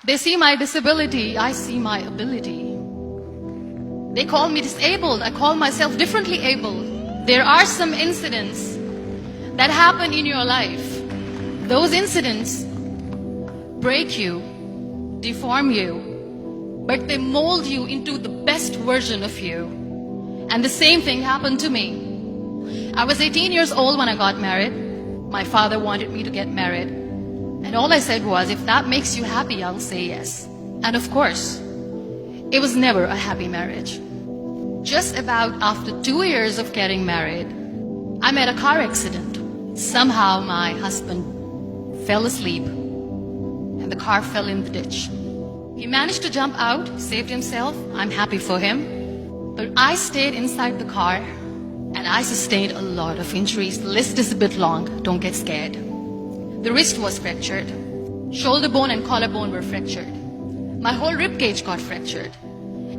They see my disability, I see my ability. They call me disabled, I call myself differently abled. There are some incidents that happen in your life. Those incidents break you, deform you, but they mold you into the best version of you. And the same thing happened to me. I was 18 years old when I got married. My father wanted me to get married. And all I said was, if that makes you happy, I'll say yes. And of course, it was never a happy marriage. Just about after 2 years of getting married, I met a car accident. Somehow my husband fell asleep and the car fell in the ditch. He managed to jump out, saved himself. I'm happy for him. But I stayed inside the car and I sustained a lot of injuries. The list is a bit long, don't get scared. The wrist was fractured. Shoulder bone and collarbone were fractured. My whole rib cage got fractured.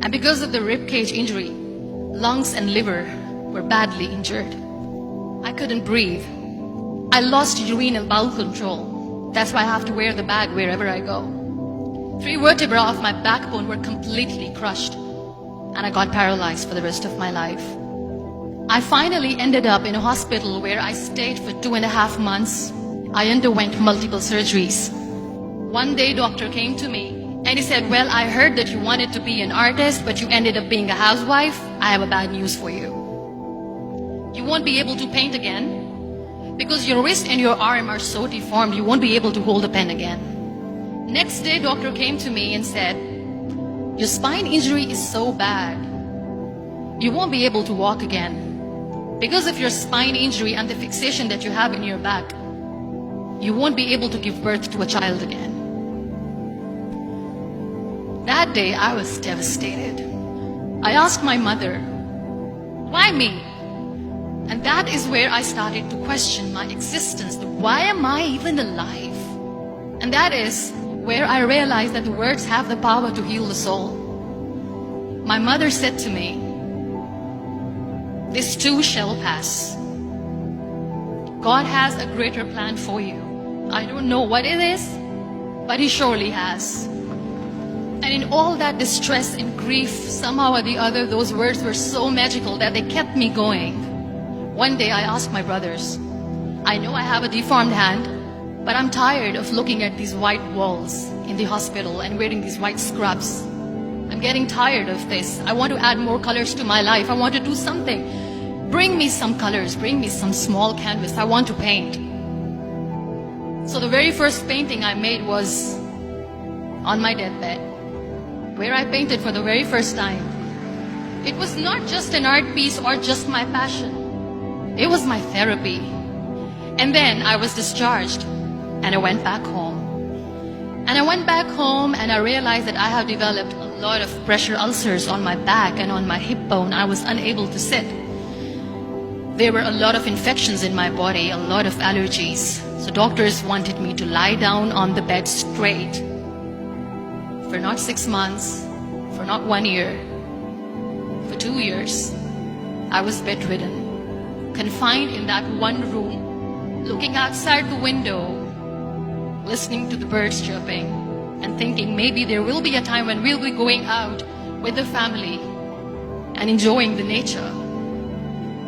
And because of the rib cage injury, lungs and liver were badly injured. I couldn't breathe. I lost urinary bowel control. That's why I have to wear the bag wherever I go. 3 vertebrae of my backbone were completely crushed. And I got paralyzed for the rest of my life. I finally ended up in a hospital where I stayed for 2.5 months. I underwent multiple surgeries. One day, doctor came to me and he said, well, I heard that you wanted to be an artist, but you ended up being a housewife. I have a bad news for you. You won't be able to paint again because your wrist and your arm are so deformed, you won't be able to hold a pen again. Next day, doctor came to me and said, your spine injury is so bad, you won't be able to walk again. Because of your spine injury and the fixation that you have in your back, you won't be able to give birth to a child again. That day, I was devastated. I asked my mother, why me? And that is where I started to question my existence. Why am I even alive? And that is where I realized that the words have the power to heal the soul. My mother said to me, this too shall pass. God has a greater plan for you. I don't know what it is, but He surely has. And in all that distress and grief, somehow or the other, those words were so magical that they kept me going. One day I asked my brothers, I know I have a deformed hand, but I'm tired of looking at these white walls in the hospital and wearing these white scrubs. I'm getting tired of this. I want to add more colors to my life. I want to do something. Bring me some colors, bring me some small canvas. I want to paint. So the very first painting I made was on my deathbed, where I painted for the very first time. It was not just an art piece or just my passion. It was my therapy. And then I was discharged and I went back home. And I went back home and I realized that I have developed a lot of pressure ulcers on my back and on my hip bone. I was unable to sit. There were a lot of infections in my body, a lot of allergies. So doctors wanted me to lie down on the bed straight for not 6 months, for not 1 year, for 2 years. I was bedridden, confined in that one room, looking outside the window, listening to the birds chirping, and thinking maybe there will be a time when we'll be going out with the family and enjoying the nature.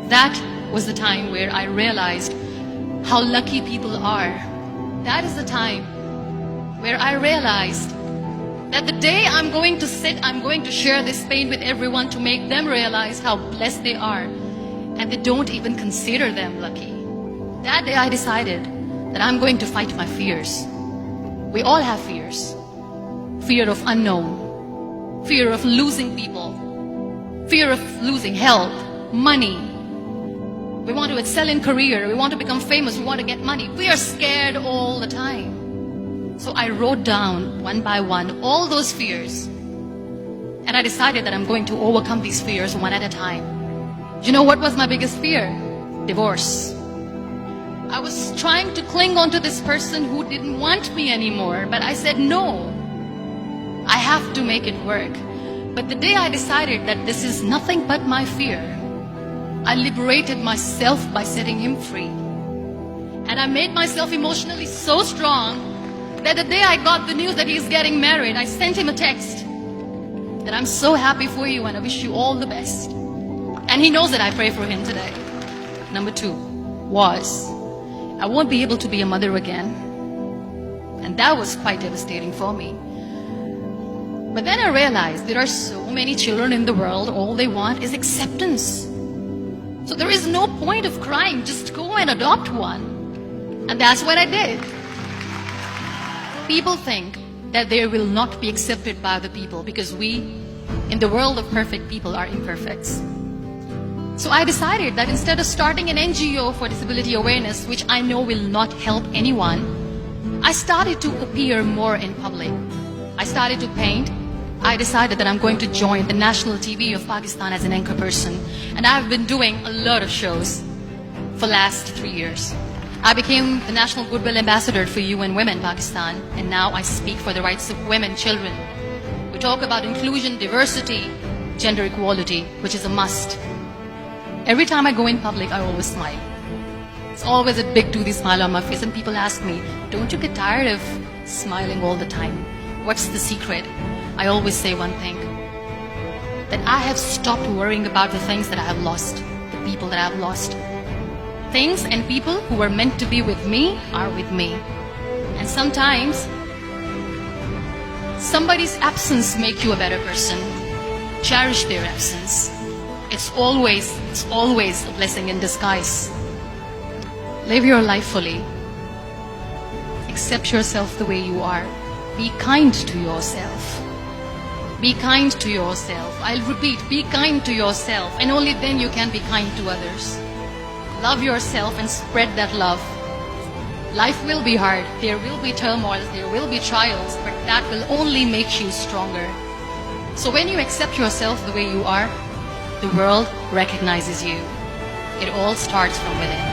That was the time where I realized how lucky people are. That is the time where I realized that the day I'm going to sit, I'm going to share this pain with everyone to make them realize how blessed they are, and they don't even consider them lucky. That day I decided that I'm going to fight my fears. We all have fears. Fear of unknown, fear of losing people, fear of losing health, money. We want to excel in career, we want to become famous, we want to get money. We are scared all the time. So I wrote down one by one all those fears. And I decided that I'm going to overcome these fears one at a time. You know what was my biggest fear? Divorce. I was trying to cling on to this person who didn't want me anymore, but I said no. I have to make it work. But the day I decided that this is nothing but my fear, I liberated myself by setting him free. And I made myself emotionally so strong that the day I got the news that he's getting married, I sent him a text that I'm so happy for you and I wish you all the best. And he knows that I pray for him today. Number 2 was, I won't be able to be a mother again. And that was quite devastating for me. But then I realized there are so many children in the world, all they want is acceptance. So there is no point of crying, just go and adopt one. And that's what I did. People think that they will not be accepted by other people because we, in the world of perfect people, are imperfect. So I decided that instead of starting an NGO for disability awareness, which I know will not help anyone, I started to appear more in public. I started to paint. I decided that I'm going to join the national TV of Pakistan as an anchor person. And I've been doing a lot of shows for the last 3 years. I became the National Goodwill Ambassador for UN Women Pakistan. And now I speak for the rights of women, children. We talk about inclusion, diversity, gender equality, which is a must. Every time I go in public, I always smile. It's always a big toothy smile on my face. And people ask me, don't you get tired of smiling all the time? What's the secret? I always say one thing, that I have stopped worrying about the things that I have lost, the people that I have lost. Things and people who were meant to be with me are with me. And sometimes, somebody's absence makes you a better person. Cherish their absence. It's always a blessing in disguise. Live your life fully. Accept yourself the way you are. Be kind to yourself. Be kind to yourself. I'll repeat, be kind to yourself. And only then you can be kind to others. Love yourself and spread that love. Life will be hard. There will be turmoils. There will be trials. But that will only make you stronger. So when you accept yourself the way you are, the world recognizes you. It all starts from within.